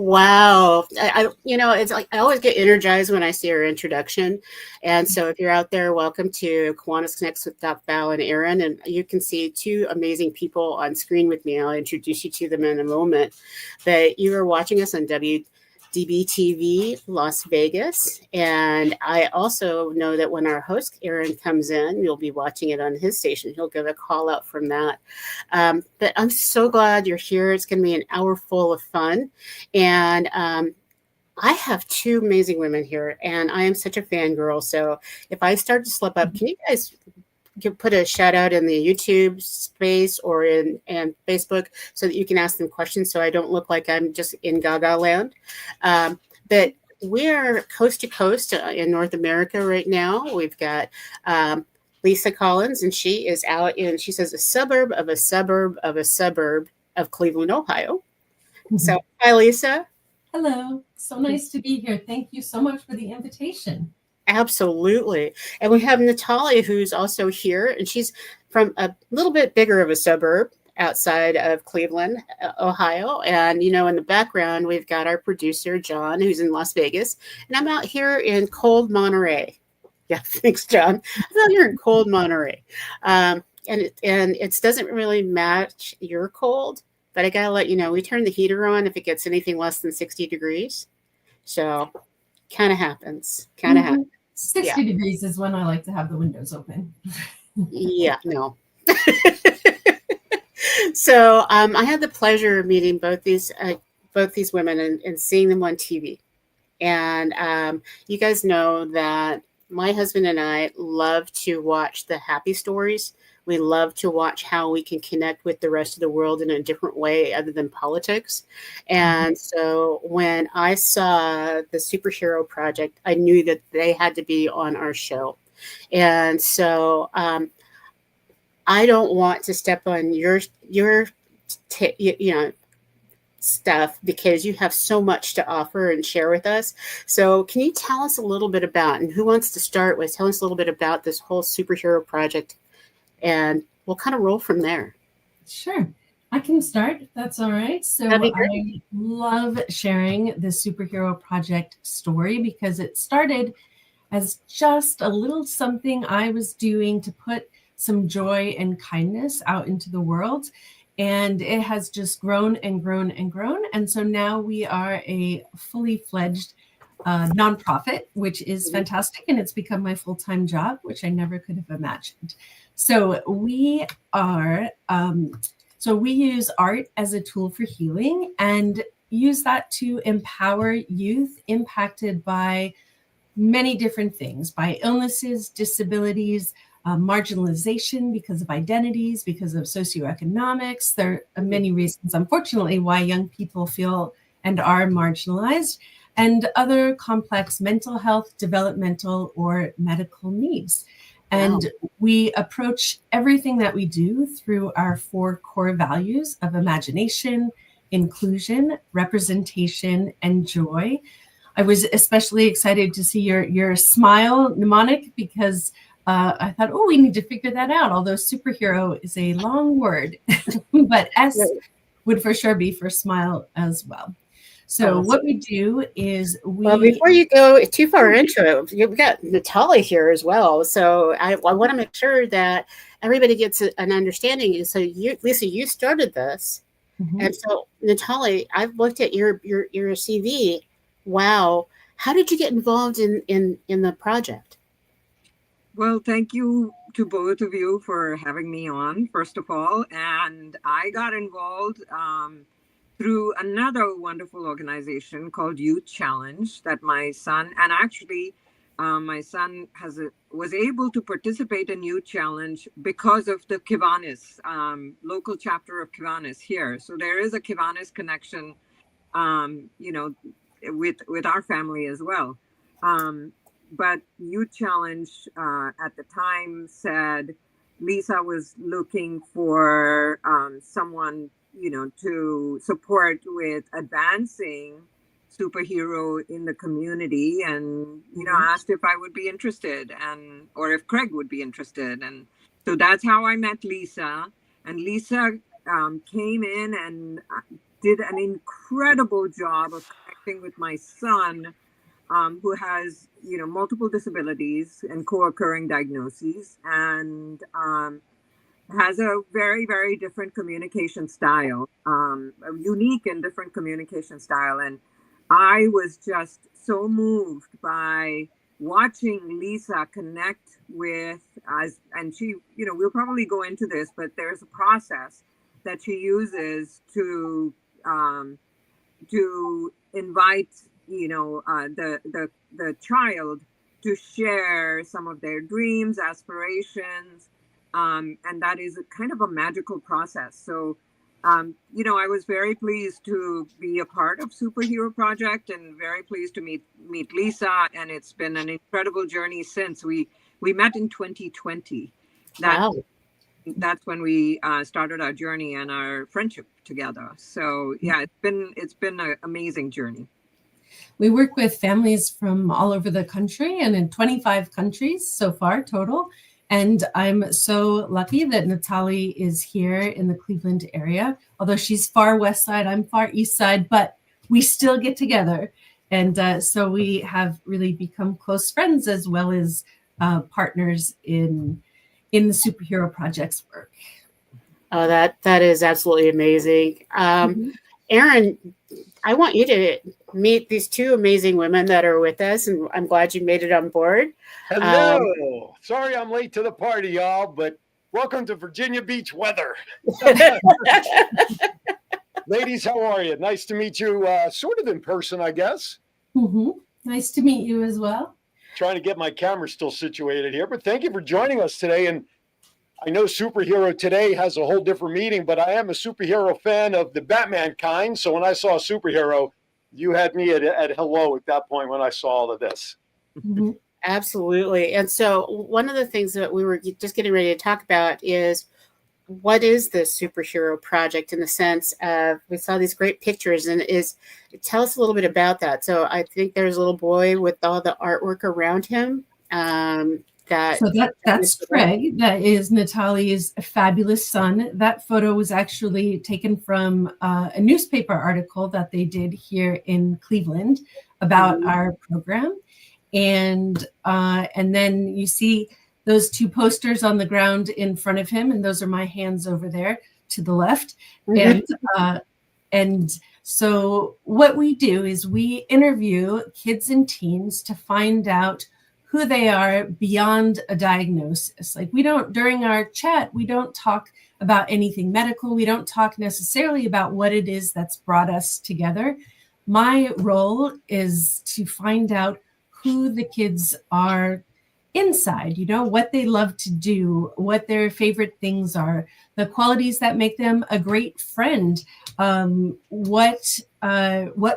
Wow. It's like I always get energized when I see her introduction. And so if you're out there, welcome to Kiwanis Connects with Doc Val and Aaron. And you can see two amazing people on screen with me. I'll introduce you to them in a moment. But you are watching us on WDBTV Las Vegas. And I also know that when our host Aaron comes in, you'll be watching it on his station. He'll give a call out from that. But I'm so glad you're here. It's going to be an hour full of fun. And I have two amazing women here, and I am such a fangirl. So if I start to slip up, can you guys put a shout out in the YouTube space or in Facebook so that you can ask them questions so I don't look like I'm just in Gaga land? But we're coast to coast in North America right now. We've got Lisa Kollins, and she is out in, she says, a suburb of a suburb of a suburb of Cleveland, Ohio. So, hi, Lisa. Hello. So nice to be here. Thank you so much for the invitation. Absolutely. And we have Natalie, who's also here, and she's from a little bit bigger of a suburb outside of Cleveland, Ohio. And, in the background, we've got our producer, John, who's in Las Vegas. And I'm out here in cold Monterey. Yeah, thanks, John. I'm out here in cold Monterey. And it doesn't really match your cold. But I got to let you know, we turn the heater on if it gets anything less than 60 degrees. So kind of happens. Happens. 60 degrees is when I like to have the windows open. Yeah, no. So I had the pleasure of meeting both these women and seeing them on TV. And you guys know that my husband and I love to watch the happy stories. We love to watch how we can connect with the rest of the world in a different way other than politics. And so when I saw the Superhero Project, I knew that they had to be on our show. And so I don't want to step on your stuff because you have so much to offer and share with us. So can you tell us a little bit about, and who wants to start with, tell us a little bit about this whole Superhero Project, and we'll kind of roll from there. Sure. I can start. That's all right. So I love sharing the Superhero Project story because it started as just a little something I was doing to put some joy and kindness out into the world. And it has just grown and grown and grown. And so now we are a fully fledged nonprofit, which is fantastic. And it's become my full-time job, which I never could have imagined. So we use art as a tool for healing and use that to empower youth impacted by many different things, by illnesses, disabilities, marginalization because of identities, because of socioeconomics. There are many reasons, unfortunately, why young people feel and are marginalized, and other complex mental health, developmental, or medical needs. And we approach everything that we do through our 4 core values of imagination, inclusion, representation, and joy. I was especially excited to see your smile mnemonic because I thought, we need to figure that out. Although superhero is a long word, but S would for sure be for smile as well. So what we do is Well, before you go too far into it, we've got Natalie here as well. So I want to make sure that everybody gets an understanding. So Lisa, you started this. And so Natalie, I've looked at your CV. Wow. How did you get involved in the project? Well, thank you to both of you for having me on, first of all. And I got involved through another wonderful organization called Youth Challenge that my son, and actually my son was able to participate in Youth Challenge because of the Kiwanis, local chapter of Kiwanis here. So there is a Kiwanis connection, with our family as well. But Youth Challenge at the time said Lisa was looking for someone, to support with advancing superhero in the community, and asked if I would be interested, or if Craig would be interested. And so that's how I met Lisa. And Lisa came in and did an incredible job of connecting with my son, who has, multiple disabilities and co-occurring diagnoses, and has a very, very different communication style, a unique and different communication style. And I was just so moved by watching Lisa connect with us. And she, we'll probably go into this, but there's a process that she uses um, to invite, the child to share some of their dreams, aspirations, and that is a kind of a magical process. So, I was very pleased to be a part of Superhero Project, and very pleased to meet Lisa. And it's been an incredible journey since we met in 2020. Wow. That's when we started our journey and our friendship together. So yeah, it's been an amazing journey. We work with families from all over the country and in 25 countries so far total. And I'm so lucky that Natalie is here in the Cleveland area. Although she's far west side, I'm far east side, but we still get together. And so we have really become close friends as well as partners in the Superhero Project's work. Oh, that is absolutely amazing. Erin, I want you to meet these two amazing women that are with us, and I'm glad you made it on board. Hello. Sorry I'm late to the party, y'all, but welcome to Virginia Beach weather. Ladies, how are you? Nice to meet you, sort of in person, I guess. Nice to meet you as well. Trying to get my camera still situated here, but thank you for joining us today. And I know Superhero Today has a whole different meaning, but I am a superhero fan of the Batman kind. So when I saw a superhero, you had me at hello at that point when I saw all of this. Absolutely. And so one of the things that we were just getting ready to talk about is, what is the Superhero Project, in the sense of, we saw these great pictures, and tell us a little bit about that. So I think there's a little boy with all the artwork around him. That's Craig. That is Natalie's fabulous son. That photo was actually taken from a newspaper article that they did here in Cleveland about our program. And then you see those two posters on the ground in front of him, and those are my hands over there to the left. And so what we do is we interview kids and teens to find out who they are beyond a diagnosis. Like, during our chat, we don't talk about anything medical. We don't talk necessarily about what it is that's brought us together. My role is to find out who the kids are inside, what they love to do, what their favorite things are, the qualities that make them a great friend, what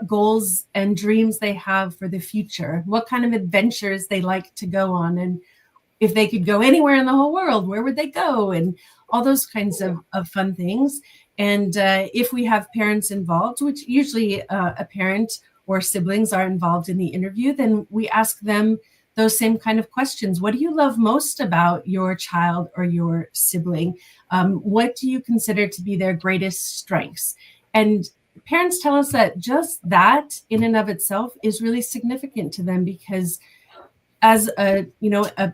goals and dreams they have for the future, what kind of adventures they like to go on, and if they could go anywhere in the whole world, where would they go, and all those kinds of fun things. And if we have parents involved, which usually a parent or siblings are involved in the interview, then we ask them those same kind of questions. What do you love most about your child or your sibling? What do you consider to be their greatest strengths? And parents tell us that just that in and of itself is really significant to them, because as a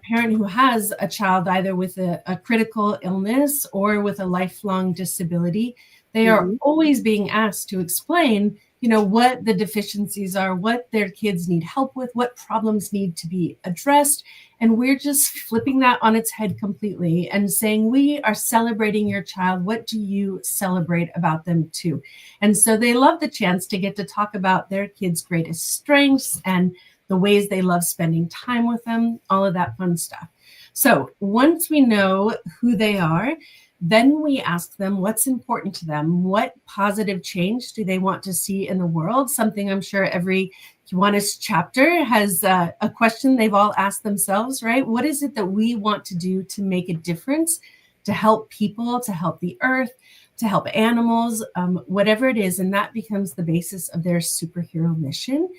parent who has a child either with a critical illness or with a lifelong disability, they are always being asked to explain what the deficiencies are, what their kids need help with, what problems need to be addressed. And we're just flipping that on its head completely and saying, we are celebrating your child. What do you celebrate about them too? And so they love the chance to get to talk about their kids' greatest strengths and the ways they love spending time with them, all of that fun stuff. So once we know who they are, then we ask them what's important to them. What positive change do they want to see in the world? Something I'm sure every Kiwanis chapter has a question they've all asked themselves, right? What is it that we want to do to make a difference, to help people, to help the earth, to help animals, whatever it is. And that becomes the basis of their superhero mission.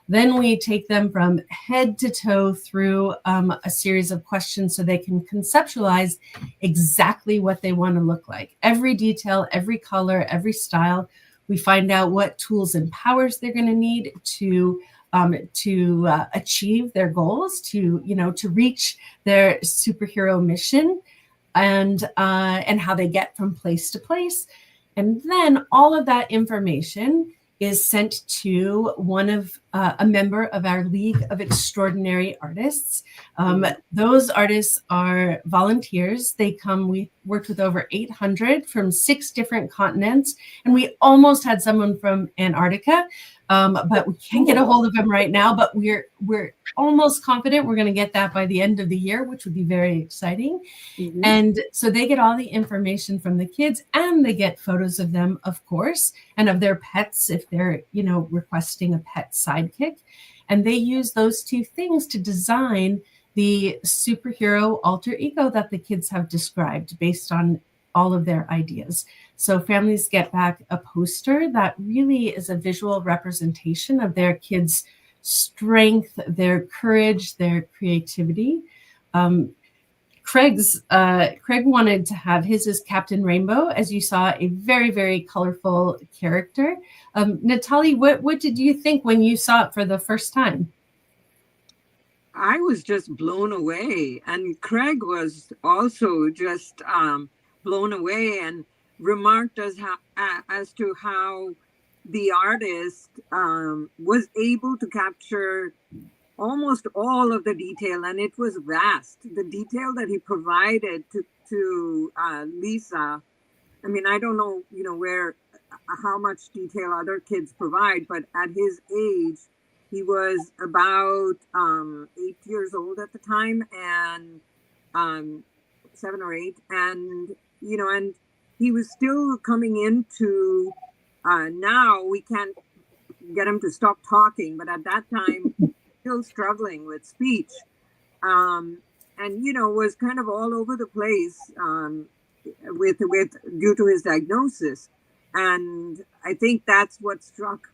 Then we take them from head to toe through a series of questions so they can conceptualize exactly what they want to look like. Every detail, every color, every style. We find out what tools and powers they're going to need to achieve their goals, to reach their superhero mission, and how they get from place to place. And then all of that information is sent to a member of our League of Extraordinary Artists. Those artists are volunteers. We worked with over 800 from 6 different continents, and we almost had someone from Antarctica, but we can't get a hold of them right now. But we're almost confident we're going to get that by the end of the year, which would be very exciting. Mm-hmm. And so they get all the information from the kids, and they get photos of them, of course, and of their pets if they're, requesting a pet sidekick. And they use those 2 things to design the superhero alter ego that the kids have described based on all of their ideas. So families get back a poster that really is a visual representation of their kids' strength, their courage, their creativity. Craig wanted to have his as Captain Rainbow, as you saw, a very, very colorful character. Natalie, what did you think when you saw it for the first time? I was just blown away, and Craig was also just blown away and remarked as to how the artist was able to capture almost all of the detail, and it was vast. The detail that he provided to Lisa. I mean, I don't know, how much detail other kids provide, but at his age, he was about 8 years old at the time, and 7 or 8, and and he was still coming into. Now we can't get him to stop talking, but at that time, still struggling with speech, and was kind of all over the place with due to his diagnosis. And I think that's what struck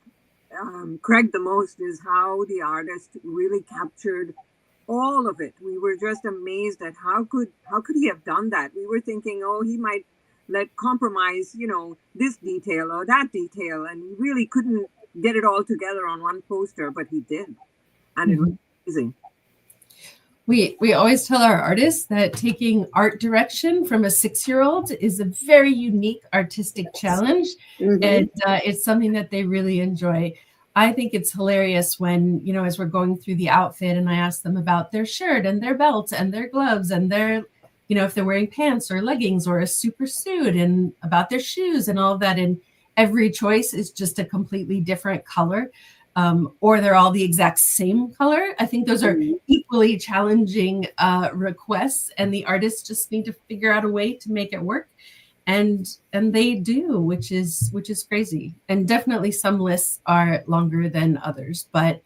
Craig the most, is how the artist really captured all of it. We were just amazed at how could he have done that. We were thinking, oh, he might compromise, this detail or that detail, and he really couldn't get it all together on one poster, but he did, and it was amazing. We always tell our artists that taking art direction from a 6-year-old is a very unique artistic challenge, and it's something that they really enjoy. I think it's hilarious when, as we're going through the outfit, and I ask them about their shirt and their belt and their gloves and their, if they're wearing pants or leggings or a super suit, and about their shoes and all of that. And every choice is just a completely different color, or they're all the exact same color. I think those are equally challenging requests, and the artists just need to figure out a way to make it work. And they do, which is crazy. And definitely some lists are longer than others, but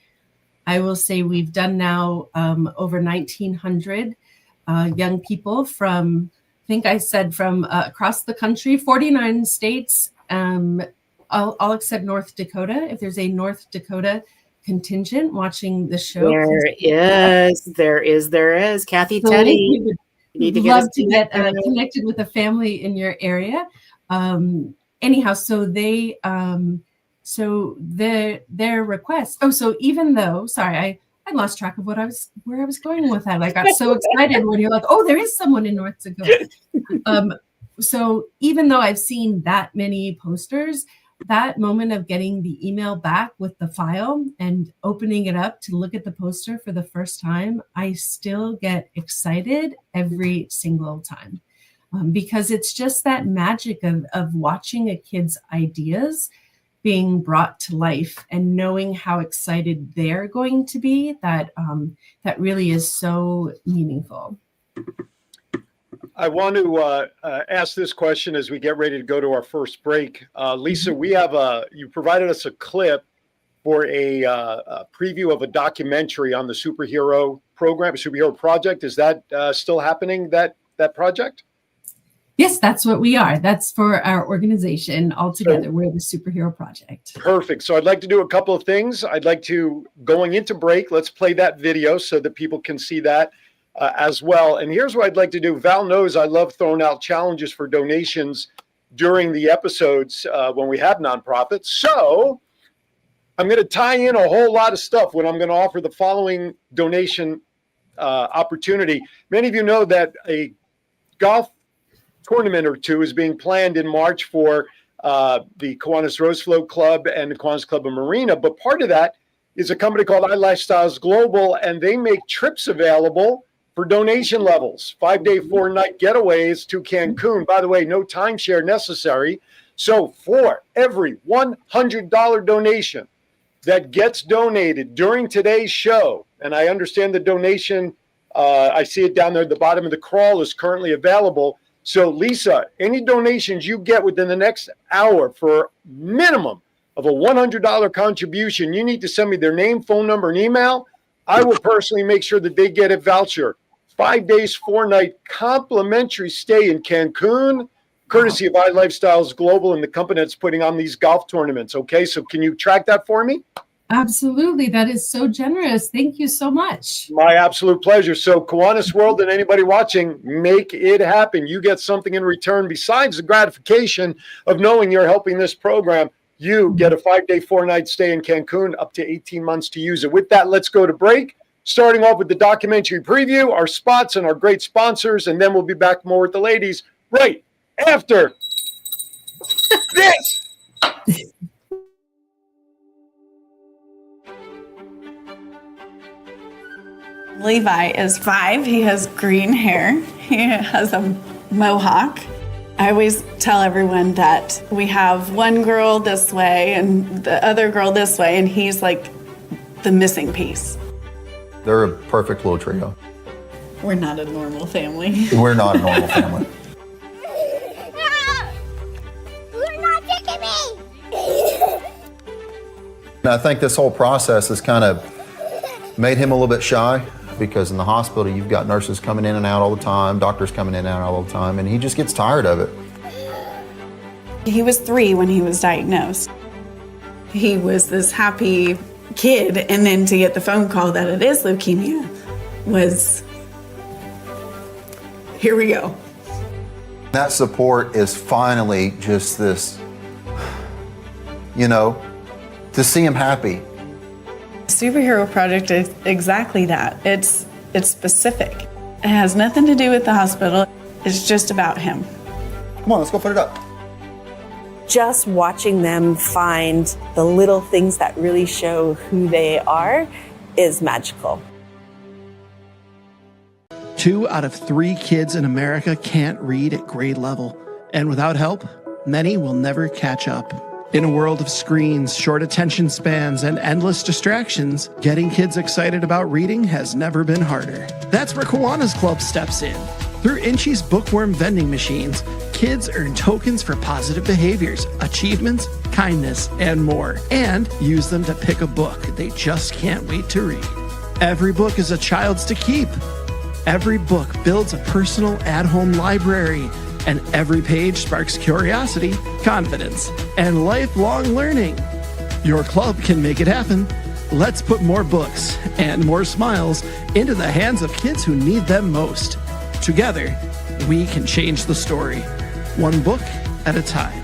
I will say we've done now over 1,900 young people from, I think I said from across the country, 49 states, all except North Dakota. If there's a North Dakota contingent watching the show. There is. Kathy Teddy. We'd love to get connected with a family in your area. Anyhow, so they, their request. Oh, so even though, sorry, I lost track of where I was going with that. I got so excited when you're like, oh, there is someone in North Dakota. So even though I've seen that many posters, that moment of getting the email back with the file and opening it up to look at the poster for the first time, I still get excited every single time, because it's just that magic of watching a kid's ideas being brought to life and knowing how excited they're going to be. That really is so meaningful. I want to ask this question as we get ready to go to our first break. Lisa, we have you provided us a clip for a preview of a documentary on the superhero program, superhero project. Is that still happening, that project? Yes, that's what we are. That's for our organization altogether. We're the Superhero Project. Perfect. So I'd like to do a couple of things. I'd like to, going into break, let's play that video so that people can see that as well. And here's what I'd like to do. Val knows I love throwing out challenges for donations. during the episodes when we have nonprofits. So I'm going to tie in a whole lot of stuff when I'm going to offer the following donation opportunity. Many of you know that a golf tournament or two is being planned in March for the Kiwanis Rose Float Club and the Kiwanis Club of Marina. But part of that is a company called iLifestyles Global, and they make trips available for donation levels. 5-day, 4-night getaways to Cancun. By the way, no timeshare necessary. So for every $100 donation that gets donated during today's show, and I understand the donation, I see it down there at the bottom of the crawl, is currently available. So Lisa, any donations you get within the next hour for minimum of a $100 contribution, you need to send me their name, phone number, and email. I will personally make sure that they get a voucher. 5 days, 4-night complimentary stay in Cancun, courtesy of iLifestyles Global and the company that's putting on these golf tournaments. Okay, so can you track that for me? Absolutely. That is so generous. Thank you so much. My absolute pleasure. So Kiwanis World and anybody watching, make it happen. You get something in return besides the gratification of knowing you're helping this program. You get a 5-day, 4-night stay in Cancun, up to 18 months to use it. With that, let's go to break. Starting off with the documentary preview, our spots and our great sponsors, and then we'll be back more with the ladies right after this. Levi is 5. He has green hair. He has a mohawk. I always tell everyone that we have one girl this way and the other girl this way, and he's like the missing piece. They're a perfect little trio. We're not a normal family. We're not a normal family. You're not taking me! And I think this whole process has kind of made him a little bit shy, because in the hospital you've got nurses coming in and out all the time, doctors coming in and out all the time, and he just gets tired of it. He was 3 when he was diagnosed. He was this happy kid, and then to get the phone call that it is leukemia was, here we go. That support is finally just this, to see him happy. Superhero Project is exactly that. It's specific. It has nothing to do with the hospital. It's just about him. Come on, let's go put it up. Just watching them find the little things that really show who they are is magical. 2 out of 3 kids in America can't read at grade level. And without help, many will never catch up. In a world of screens, short attention spans, and endless distractions, getting kids excited about reading has never been harder. That's where Kiwanis Club steps in. Through Inchy's bookworm vending machines, kids earn tokens for positive behaviors, achievements, kindness, and more, and use them to pick a book they just can't wait to read. Every book is a child's to keep. Every book builds a personal at-home library, and every page sparks curiosity, confidence, and lifelong learning. Your club can make it happen. Let's put more books and more smiles into the hands of kids who need them most. Together, we can change the story, one book at a time.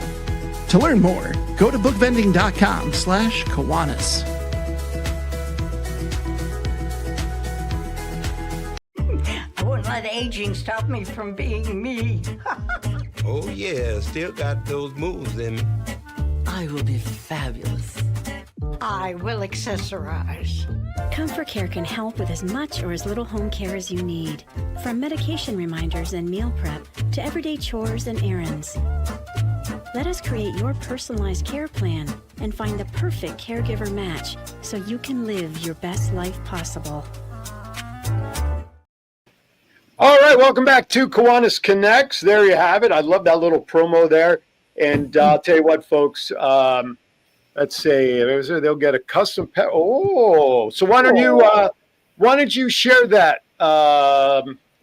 To learn more, go to bookvending.com/Kiwanis. I wouldn't let aging stop me from being me. Oh yeah, still got those moves in me. I will be fabulous. I will accessorize. Comfort Care can help with as much or as little home care as you need. From medication reminders and meal prep to everyday chores and errands. Let us create your personalized care plan and find the perfect caregiver match so you can live your best life possible. All right, welcome back to Kiwanis Connects. There you have it. I love that little promo there. And I'll tell you what, folks, let's say they'll get a custom pet. Oh, so why don't you share that,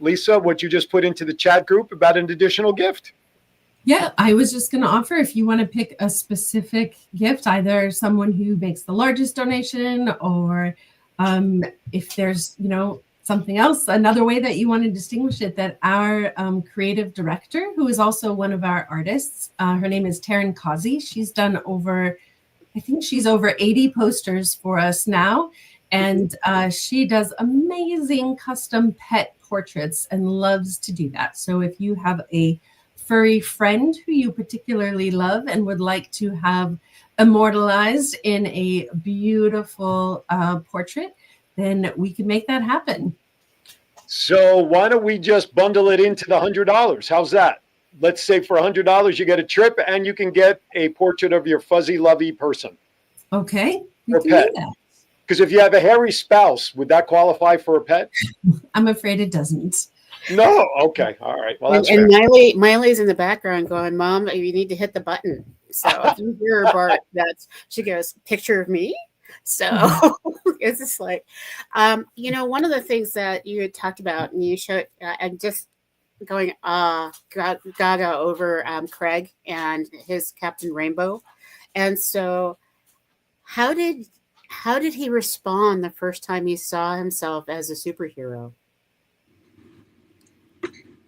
Lisa, what you just put into the chat group about an additional gift? Yeah, I was just going to offer, if you want to pick a specific gift, either someone who makes the largest donation or if there's, something else, another way that you want to distinguish it, that our creative director, who is also one of our artists, her name is Taryn Causey. She's done over 80 posters for us now. And she does amazing custom pet portraits and loves to do that. So if you have a furry friend who you particularly love and would like to have immortalized in a beautiful portrait, then we can make that happen. So why don't we just bundle it into the $100? How's that? Let's say for $100, you get a trip and you can get a portrait of your fuzzy, lovey person. Okay. Or pet. Because if you have a hairy spouse, would that qualify for a pet? I'm afraid it doesn't. No. Okay. All right. Well, that's and fair. Miley's in the background going, "Mom, you need to hit the button." So if you hear her bark, she goes, "Picture of me." So it's just like, one of the things that you had talked about, and you showed, I'm just going gaga over Craig and his Captain Rainbow, and so how did he respond the first time he saw himself as a superhero?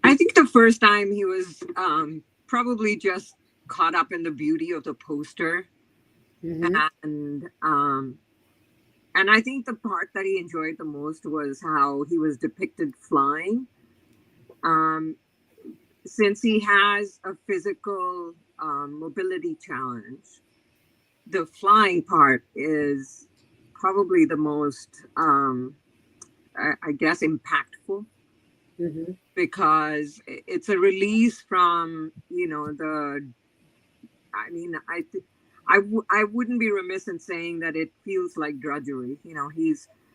I think the first time he was probably just caught up in the beauty of the poster. Mm-hmm. And I think the part that he enjoyed the most was how he was depicted flying. Since he has a physical mobility challenge, the flying part is probably the most, I guess, impactful. Mm-hmm. Because it's a release from, I wouldn't be remiss in saying that it feels like drudgery.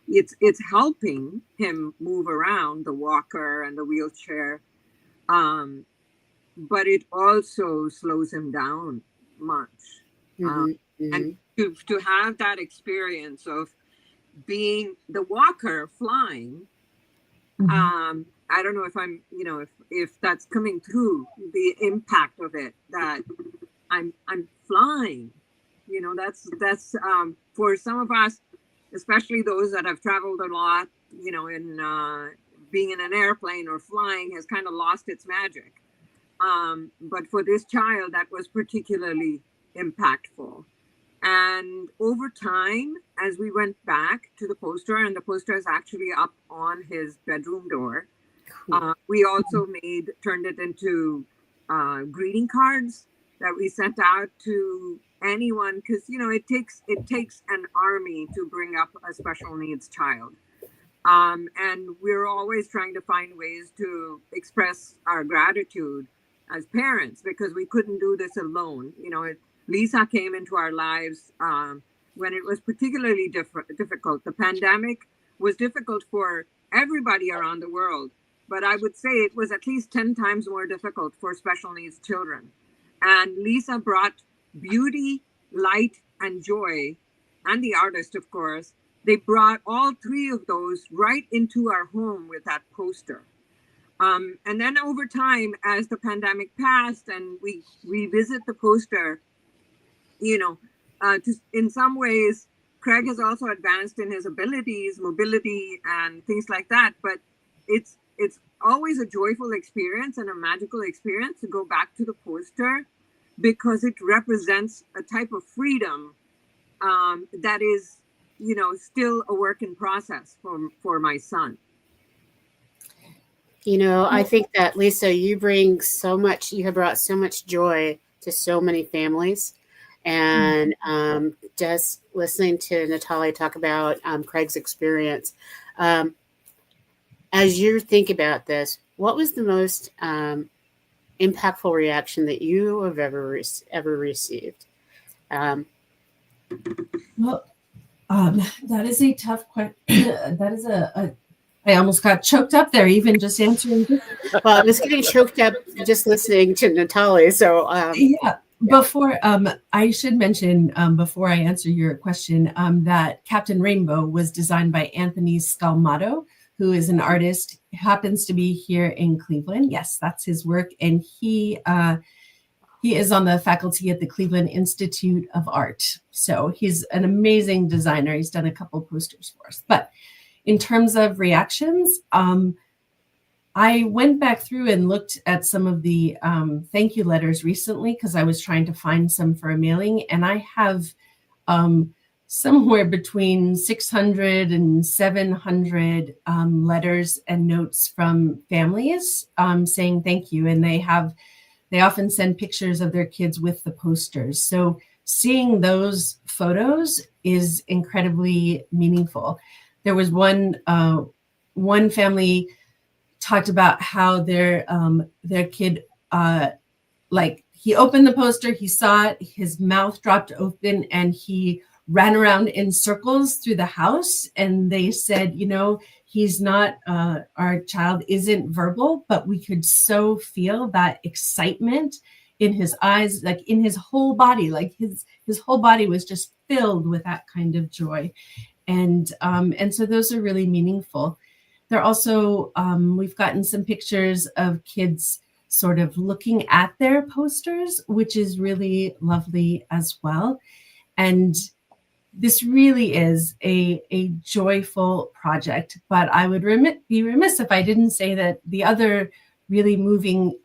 It's helping him move around, the walker and the wheelchair, but it also slows him down much. Mm-hmm. And to have that experience of being the walker flying, mm-hmm. I don't know if I'm, if that's coming through, the impact of it, that I'm flying, that's for some of us, especially those that have traveled a lot, in being in an airplane or flying has kind of lost its magic. But for this child, that was particularly impactful. And over time, as we went back to the poster, and the poster is actually up on his bedroom door, we also turned it into greeting cards that we sent out to anyone, because it takes an army to bring up a special needs child, and we're always trying to find ways to express our gratitude as parents, because we couldn't do this alone. Lisa came into our lives when it was particularly difficult. The pandemic was difficult for everybody around the world, but I would say it was at least 10 times more difficult for special needs children. And Lisa brought beauty, light, and joy, and the artist, of course. They brought all three of those right into our home with that poster. And then over time, as the pandemic passed and we revisit the poster, in some ways, Craig has also advanced in his abilities, mobility, and things like that. But it's always a joyful experience and a magical experience to go back to the poster, because it represents a type of freedom that is, still a work in process for my son. I think that, Lisa, you have brought so much joy to so many families. And just listening to Natalia talk about Craig's experience, as you think about this, what was the most impactful reaction that you have ever received? Well, that is a tough question. That is I almost got choked up there, even just answering. Well, I was getting choked up just listening to Natalia. So yeah. Before I should mention, before I answer your question, that Captain Rainbow was designed by Anthony Scalmato, who is an artist, happens to be here in Cleveland. Yes, that's his work. And he is on the faculty at the Cleveland Institute of Art. So he's an amazing designer. He's done a couple posters for us. But in terms of reactions, I went back through and looked at some of the thank you letters recently because I was trying to find some for a mailing, and I have somewhere between 600 and 700 letters and notes from families saying thank you, and they often send pictures of their kids with the posters. So seeing those photos is incredibly meaningful. There was one family talked about how their kid, like he opened the poster, he saw it, his mouth dropped open, and he ran around in circles through the house. And they said, you know, he's not, our child isn't verbal, but we could so feel that excitement in his eyes, like in his whole body, like his whole body was just filled with that kind of joy. And so those are really meaningful. They're also, we've gotten some pictures of kids sort of looking at their posters, which is really lovely as well. And this really is a joyful project, but I would be remiss if I didn't say that the other really moving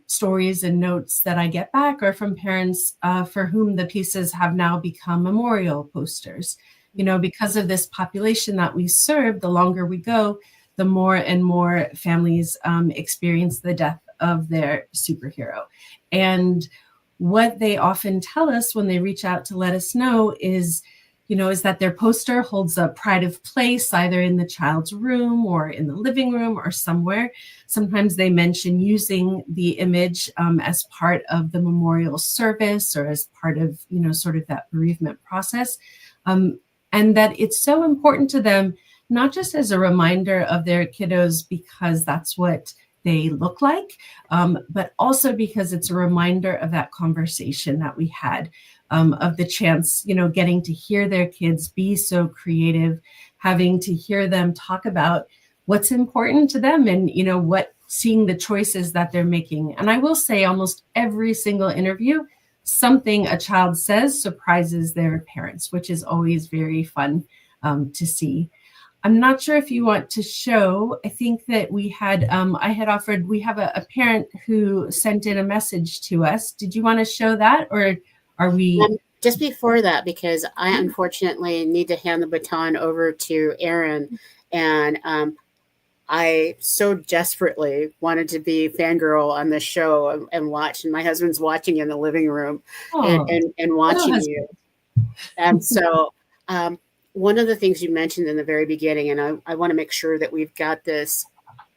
stories and notes that I get back are from parents for whom the pieces have now become memorial posters. You know, because of this population that we serve, the longer we go, the more and more families experience the death of their superhero. And what they often tell us when they reach out to let us know is, you know, is that their poster holds a pride of place, either in the child's room or in the living room or somewhere. Sometimes they mention using the image as part of the memorial service or as part of, you know, sort of that bereavement process. And that it's so important to them, not just as a reminder of their kiddos because that's what they look like, but also because it's a reminder of that conversation that we had, of the chance, you know, getting to hear their kids be so creative, having to hear them talk about what's important to them and, you know, seeing the choices that they're making. And I will say almost every single interview, something a child says surprises their parents, which is always very fun to see. I'm not sure if you want to show. I think that we had, I had offered, we have a parent who sent in a message to us. Did you want to show that, or are we? Just before that, because I unfortunately need to hand the baton over to Aaron, and I so desperately wanted to be fangirl on the show and watch, and my husband's watching in the living room and watching you. And so one of the things you mentioned in the very beginning, and I want to make sure that we've got this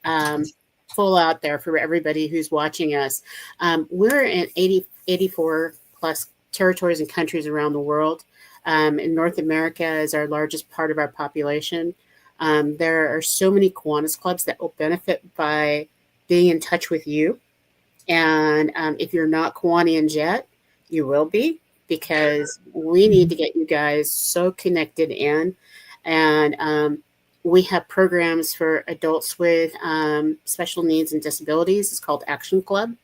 full out there for everybody who's watching us. We're in 84 plus territories and countries around the world. In North America is our largest part of our population. There are so many Kiwanis clubs that will benefit by being in touch with you. And if you're not Kiwanians yet, you will be, because we need to get you guys so connected in. And we have programs for adults with special needs and disabilities. It's called Action Club.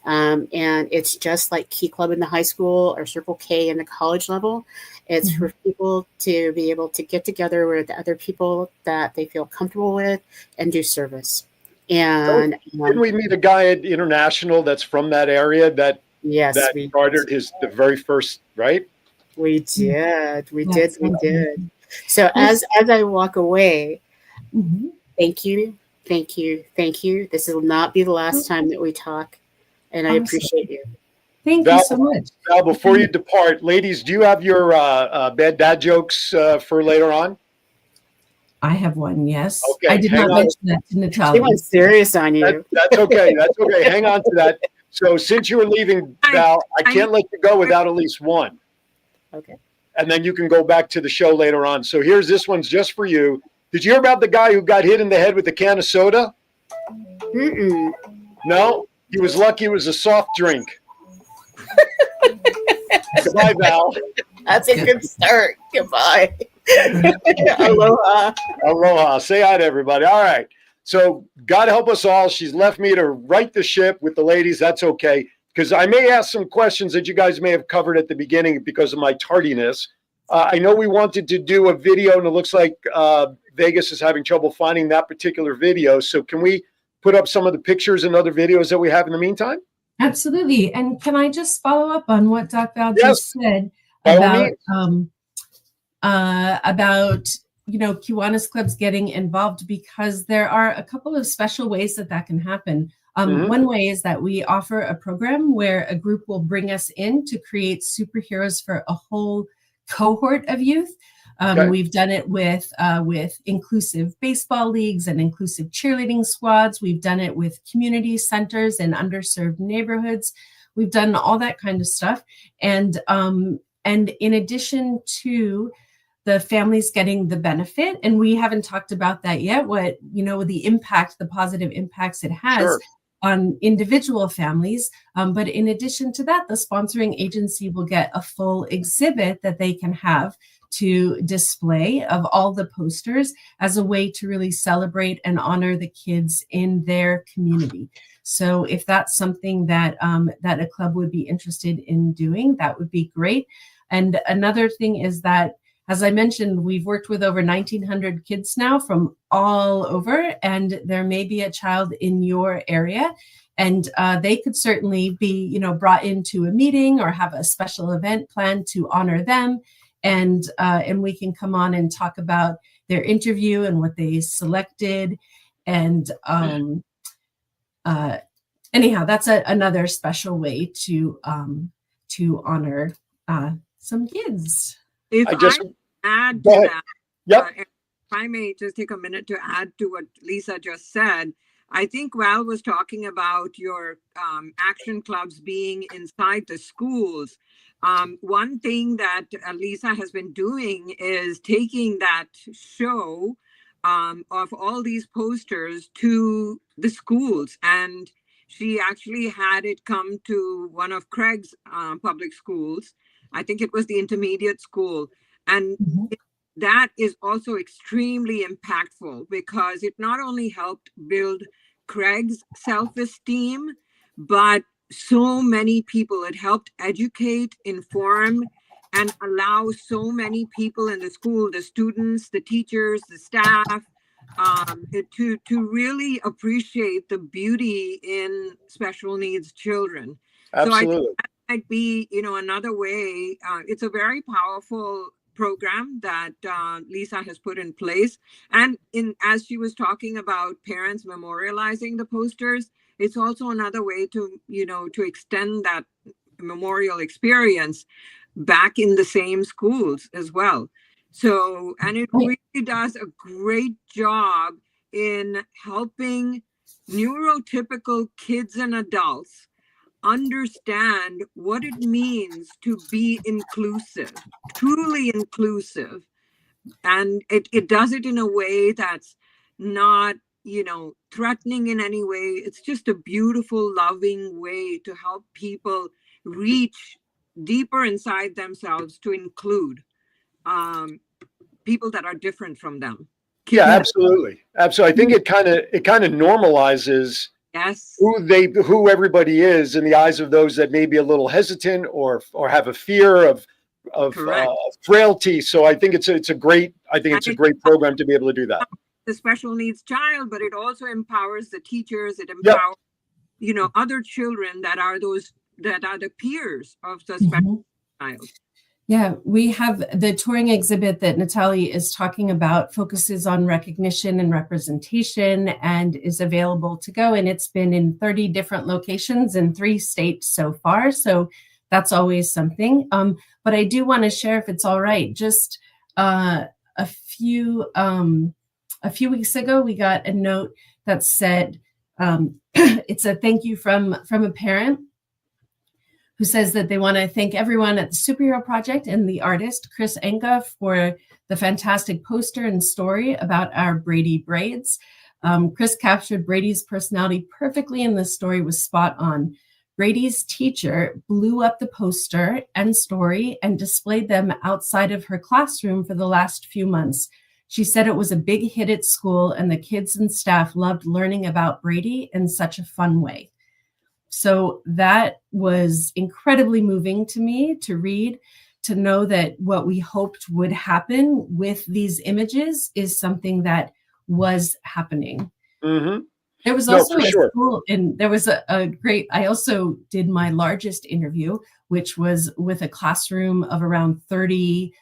And it's just like Key Club in the high school or Circle K in the college level. It's for people to be able to get together with other people that they feel comfortable with and do service. And didn't we meet a guy at International that's from that area that started the very first, right? We did. We did. So as I walk away, thank you. This will not be the last time that we talk. And I appreciate you. Thank you so much. Val, before you depart, ladies, do you have your bad dad jokes for later on? I have one, yes. Okay, I did not mention that to Natalia. She went serious on you. That's okay. That's okay. Hang on to that. So since you were leaving, Val, I can't let you go without at least one. Okay. And then you can go back to the show later on. So here's this one's just for you. Did you hear about the guy who got hit in the head with a can of soda? No? He was lucky it was a soft drink. Goodbye, Val. That's a good start. Goodbye. Aloha. Aloha. Say hi to everybody. All right. So God help us all. She's left me to right the ship with the ladies. That's okay. Because I may ask some questions that you guys may have covered at the beginning because of my tardiness. I know we wanted to do a video, and it looks like Vegas is having trouble finding that particular video. So can we put up some of the pictures and other videos that we have in the meantime? Absolutely. And can I just follow up on what Doc Val Yes, just said by all about Kiwanis clubs getting involved, because there are a couple of special ways that can happen. One way is that we offer a program where a group will bring us in to create superheroes for a whole cohort of youth. We've done it with inclusive baseball leagues and inclusive cheerleading squads. We've done it with community centers in underserved neighborhoods. We've done all that kind of stuff. And in addition to the families getting the benefit, and we haven't talked about that yet, what, the impact, the positive impacts it has on individual families. But in addition to that, the sponsoring agency will get a full exhibit that they can have to display of all the posters as a way to really celebrate and honor the kids in their community. So if that's something that a club would be interested in doing, that would be great. And another thing is that, as I mentioned, we've worked with over 1,900 kids now from all over, and there may be a child in your area, and they could certainly be, brought into a meeting or have a special event planned to honor them. And we can come on and talk about their interview and what they selected. And anyhow, that's another special way to honor some kids. If I add to that, if I may just take a minute to add to what Lisa just said, I think Val was talking about your action clubs being inside the schools. One thing that Lisa has been doing is taking that show of all these posters to the schools. And she actually had it come to one of Craig's public schools. I think it was the intermediate school. And that is also extremely impactful, because it not only helped build Craig's self-esteem, but so many people. It helped educate, inform, and allow so many people in the school, the students, the teachers, the staff, to really appreciate the beauty in special needs children. Absolutely. So I think that might be, another way. It's a very powerful program that Lisa has put in place. And as she was talking about parents memorializing the posters, it's also another way to, to extend that memorial experience back in the same schools as well. So, and it really does a great job in helping neurotypical kids and adults understand what it means to be inclusive, truly inclusive. And it does it in a way that's not, threatening in any way. It's just a beautiful, loving way to help people reach deeper inside themselves to include people that are different from them. Yeah, absolutely. Absolutely. I think it kind of normalizes who everybody is in the eyes of those that may be a little hesitant or have a fear of frailty. So I think it's a great program to be able to do that. The special needs child, but it also empowers the teachers. It empowers, other children that are the peers of the special child. Yeah, we have the touring exhibit that Natalie is talking about focuses on recognition and representation and is available to go. And it's been in 30 different locations in 3 states so far. So that's always something. But I do want to share, if it's all right, just a few weeks ago, we got a note that said, it's a thank you from a parent who says that they want to thank everyone at the Superhero Project and the artist, Chris Enka, for the fantastic poster and story about our Brady braids. Chris captured Brady's personality perfectly, and the story was spot on. Brady's teacher blew up the poster and story and displayed them outside of her classroom for the last few months. She said it was a big hit at school, and the kids and staff loved learning about Brady in such a fun way. So that was incredibly moving to me to read. to know that what we hoped would happen with these images is something that was happening. Mm-hmm. There was No, also for a sure. school, and there was a great, I also did my largest interview, which was with a classroom of around 30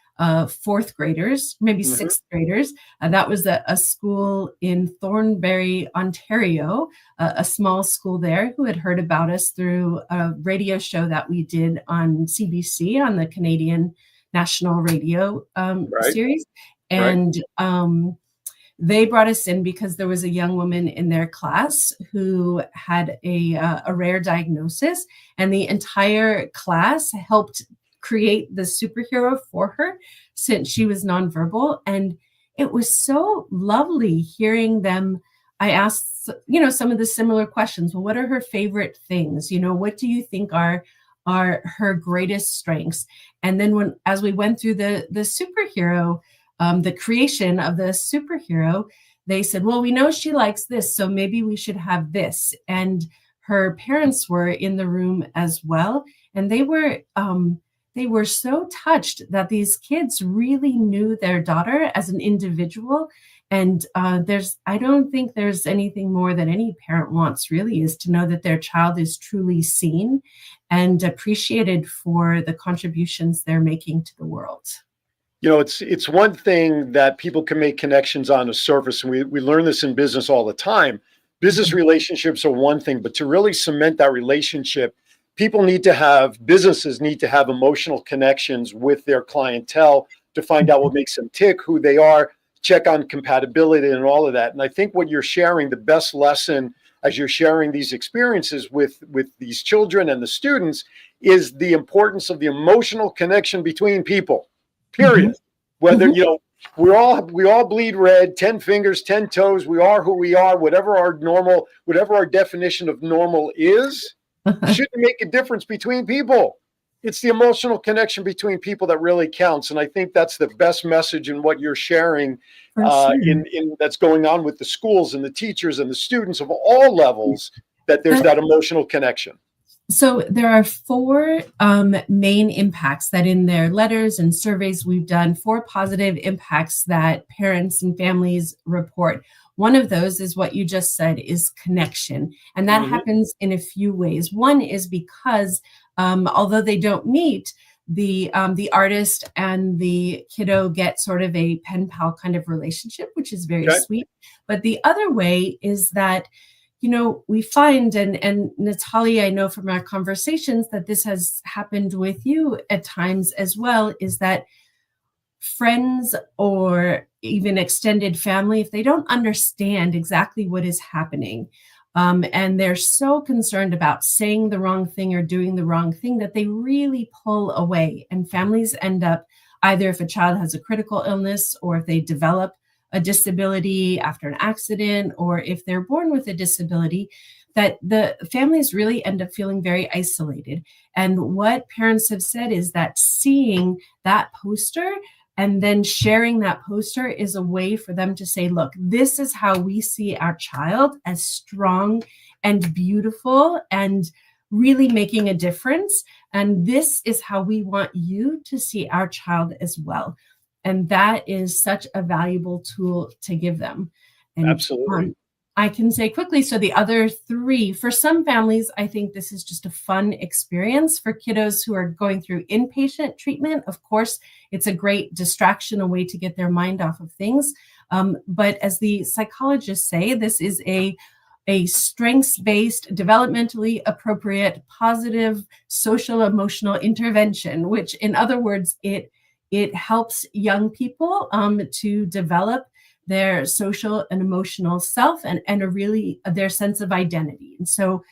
fourth graders, maybe Mhm. sixth graders. That was a school in Thornbury, Ontario, a small school there, who had heard about us through a radio show that we did on CBC, on the Canadian National Radio Right. series. Right. And they brought us in because there was a young woman in their class who had a rare diagnosis, and the entire class helped create the superhero for her since she was nonverbal. And it was so lovely hearing them. I asked, some of the similar questions. Well, what are her favorite things? What do you think are her greatest strengths? And then as we went through the superhero, the creation of the superhero, they said, well, we know she likes this, so maybe we should have this. And her parents were in the room as well. And they were so touched that these kids really knew their daughter as an individual. And I don't think there's anything more that any parent wants, really, is to know that their child is truly seen and appreciated for the contributions they're making to the world. It's one thing that people can make connections on the surface, and we learn this in business all the time. Business relationships are one thing, but to really cement that relationship, businesses need to have emotional connections with their clientele to find out what makes them tick, who they are, check on compatibility and all of that. And I think what you're sharing, the best lesson as you're sharing these experiences with these children and the students, is the importance of the emotional connection between people. Period. Whether, we all bleed red, 10 fingers, 10 toes. We are who we are, whatever our definition of normal is, shouldn't make a difference between people. It's the emotional connection between people that really counts. And I think that's the best message in what you're sharing in that's going on with the schools and the teachers and the students of all levels, that there's that emotional connection. So there are 4 main impacts that in their letters and surveys we've done, 4 positive impacts that parents and families report. One of those is what you just said, is connection. And that happens in a few ways. One is because although they don't meet, the artist and the kiddo get sort of a pen pal kind of relationship, which is very sweet. But the other way is that we find, and Natalie, I know from our conversations that this has happened with you at times as well, is that friends or even extended family, if they don't understand exactly what is happening, and they're so concerned about saying the wrong thing or doing the wrong thing, that they really pull away. And families end up, either if a child has a critical illness, or if they develop a disability after an accident, or if they're born with a disability, that the families really end up feeling very isolated. And what parents have said is that seeing that poster and then sharing that poster is a way for them to say, look, this is how we see our child, as strong and beautiful and really making a difference. And this is how we want you to see our child as well. And that is such a valuable tool to give them. And absolutely. I can say quickly, so the other 3, for some families, I think this is just a fun experience. For kiddos who are going through inpatient treatment, of course, it's a great distraction, a way to get their mind off of things. But as the psychologists say, this is a strengths-based, developmentally appropriate, positive, social, emotional intervention, which, in other words, it helps young people to develop their social and emotional self and their sense of identity. And so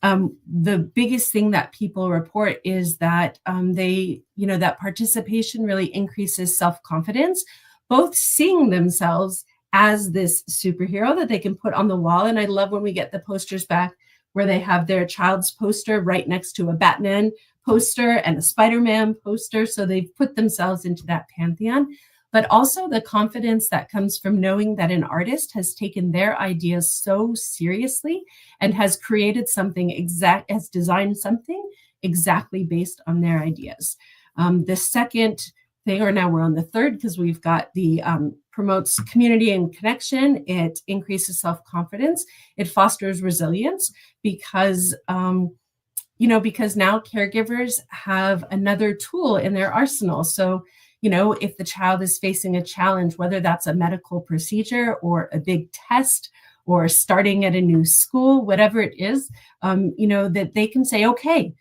the biggest thing that people report is that that participation really increases self-confidence, both seeing themselves as this superhero that they can put on the wall. And I love when we get the posters back where they have their child's poster right next to a Batman poster and a Spider-Man poster. So they've put themselves into that pantheon, but also the confidence that comes from knowing that an artist has taken their ideas so seriously and has created something has designed something exactly based on their ideas. The second thing, or now we're on the third, because we've got the promotes community and connection. It increases self-confidence. It fosters resilience because because now caregivers have another tool in their arsenal. So, if the child is facing a challenge, whether that's a medical procedure or a big test or starting at a new school, whatever it is, that they can say, okay,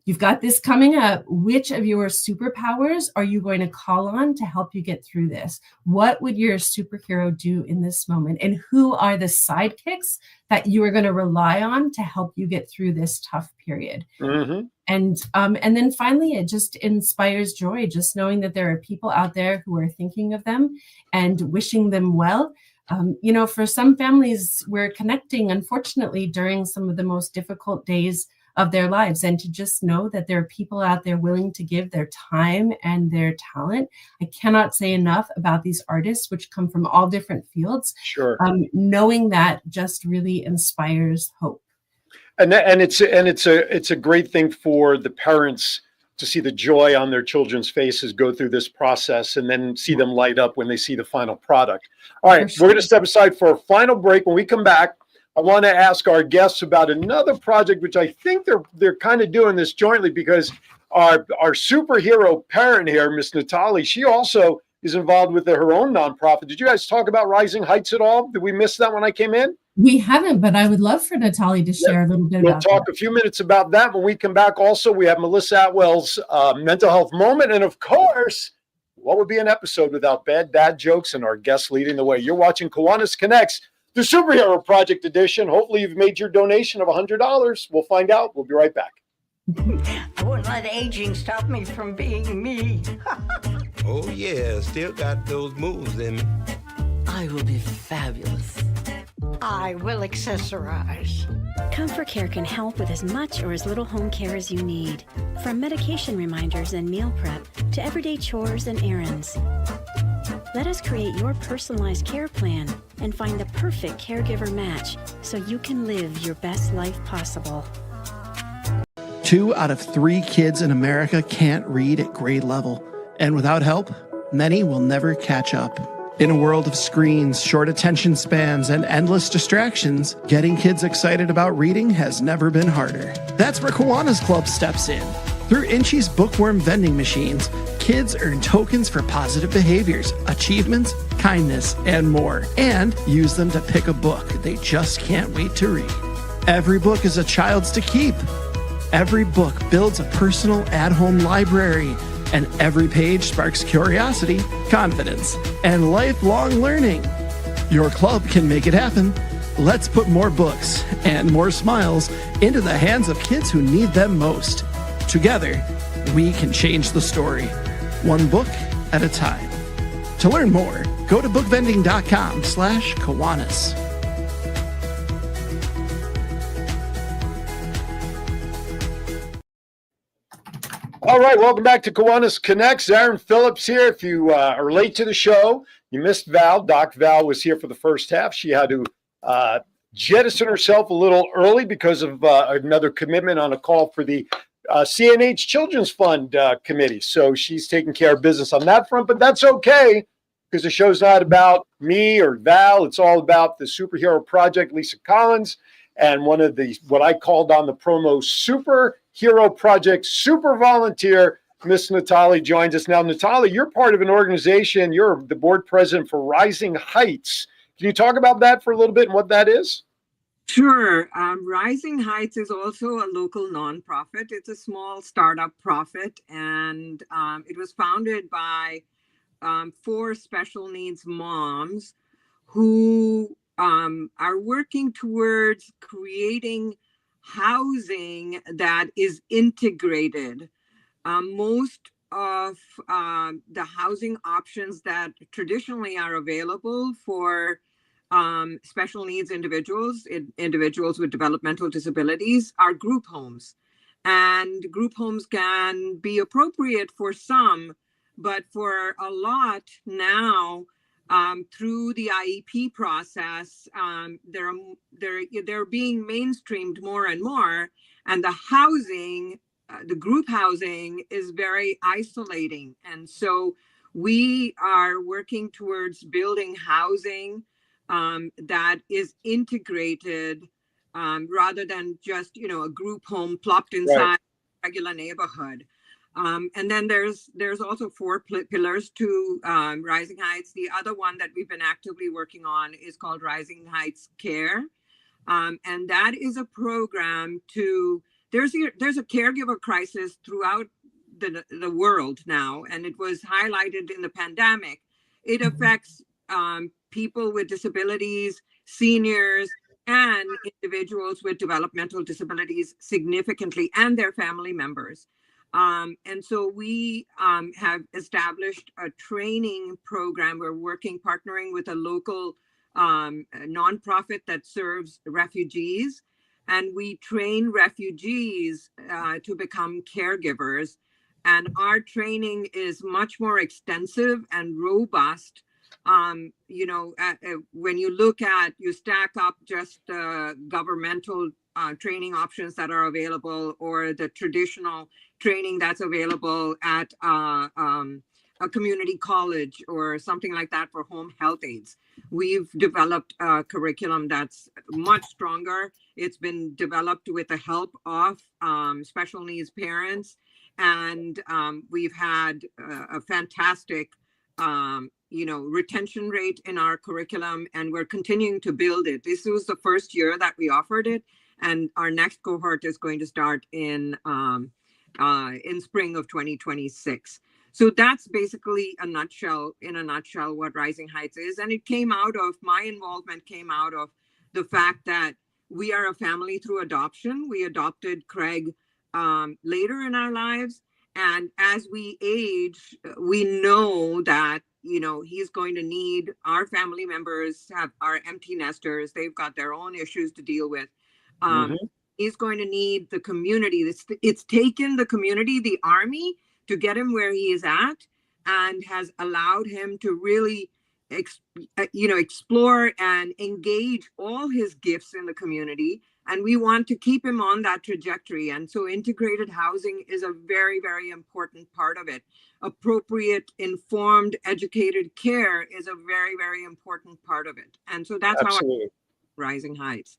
you've got this coming up. Which of your superpowers are you going to call on to help you get through this? What would your superhero do in this moment? And who are the sidekicks that you are going to rely on to help you get through this tough period? Mm-hmm. And then finally, it just inspires joy, just knowing that there are people out there who are thinking of them and wishing them well. For some families, we're connecting, unfortunately, during some of the most difficult days of their lives, and to just know that there are people out there willing to give their time and their talent. I cannot say enough about these artists, which come from all different fields. Sure. Knowing that just really inspires hope. And it's a great thing for the parents to see the joy on their children's faces go through this process and then see them light up when they see the final product. All right, sure. We're going to step aside for a final break. When we come back, I want to ask our guests about another project, which I think they're kind of doing this jointly, because our superhero parent here, Miss Natalie, she also is involved with her own nonprofit. Did you guys talk about Rising Heights at all? Did we miss that when I came in? We haven't, but I would love for Natalie to share a little bit about that. We'll talk a few minutes about that when we come back. Also, we have Melissa Atwell's mental health moment. And of course, what would be an episode without bad dad jokes and our guests leading the way? You're watching Kiwanis Connects, the Superhero Project Edition. Hopefully you've made your donation of $100. We'll find out. We'll be right back. I wouldn't let aging stop me from being me. Oh, yeah, still got those moves in me. I will be fabulous. I will accessorize. Comfort Care can help with as much or as little home care as you need. From medication reminders and meal prep to everyday chores and errands. Let us create your personalized care plan and find the perfect caregiver match so you can live your best life possible. 2 out of 3 kids in America can't read at grade level. And without help, many will never catch up. In a world of screens, short attention spans, and endless distractions, getting kids excited about reading has never been harder. That's where Kiwanis Club steps in. Through Inchy's bookworm vending machines, kids earn tokens for positive behaviors, achievements, kindness, and more, and use them to pick a book they just can't wait to read. Every book is a child's to keep. Every book builds a personal at-home library, and every page sparks curiosity, confidence, and lifelong learning. Your club can make it happen. Let's put more books and more smiles into the hands of kids who need them most. Together, we can change the story, one book at a time. To learn more, go to bookvending.com/Kiwanis. All right, welcome back to Kiwanis Connects. Aaron Phillips here. If you are late to the show, you missed Val. Doc Val was here for the first half. She had to jettison herself a little early because of another commitment on a call for the CNH Children's Fund Committee. So she's taking care of business on that front, but that's okay because the show's not about me or Val. It's all about the superhero project, Lisa Kollins, and one of the, what I called on the promo, Superhero Project super volunteer, Miss Natalie joins us now. Natalie, you're part of an organization. You're the board president for Rising Heights. Can you talk about that for a little bit and what that is? Sure. Rising Heights is also a local nonprofit. It's a small startup profit, and it was founded by 4 special needs moms who are working towards creating housing that is integrated. Most of the housing options that traditionally are available for special needs individuals with developmental disabilities are group homes. And group homes can be appropriate for some, but for a lot now, through the IEP process, they're being mainstreamed more and more, and the housing the group housing is very isolating. And so we are working towards building housing that is integrated rather than just, a group home plopped inside a regular neighborhood. And then there's also four pillars to Rising Heights. The other one that we've been actively working on is called Rising Heights Care. And that is a program there's a caregiver crisis throughout the world now, and it was highlighted in the pandemic. It affects people with disabilities, seniors, and individuals with developmental disabilities significantly, and their family members. And so we have established a training program. We're partnering with a local nonprofit that serves refugees. And we train refugees to become caregivers. And our training is much more extensive and robust. When you stack up just governmental training options that are available, or the traditional training that's available at a community college or something like that for home health aides. We've developed a curriculum that's much stronger. It's been developed with the help of special needs parents. And we've had a fantastic, retention rate in our curriculum, and we're continuing to build it. This was the first year that we offered it, and our next cohort is going to start in spring of 2026. So that's basically in a nutshell, what Rising Heights is. And my involvement came out of the fact that we are a family through adoption. We adopted Craig later in our lives. And as we age, we know that, he's going to need our family members, our empty nesters. They've got their own issues to deal with. He's going to need the community. It's taken the community, the Army, to get him where he is at, and has allowed him to really explore and engage all his gifts in the community. And we want to keep him on that trajectory. And so integrated housing is a very, very important part of it. Appropriate, informed, educated care is a very, very important part of it. And so that's Absolutely. how Rising Heights.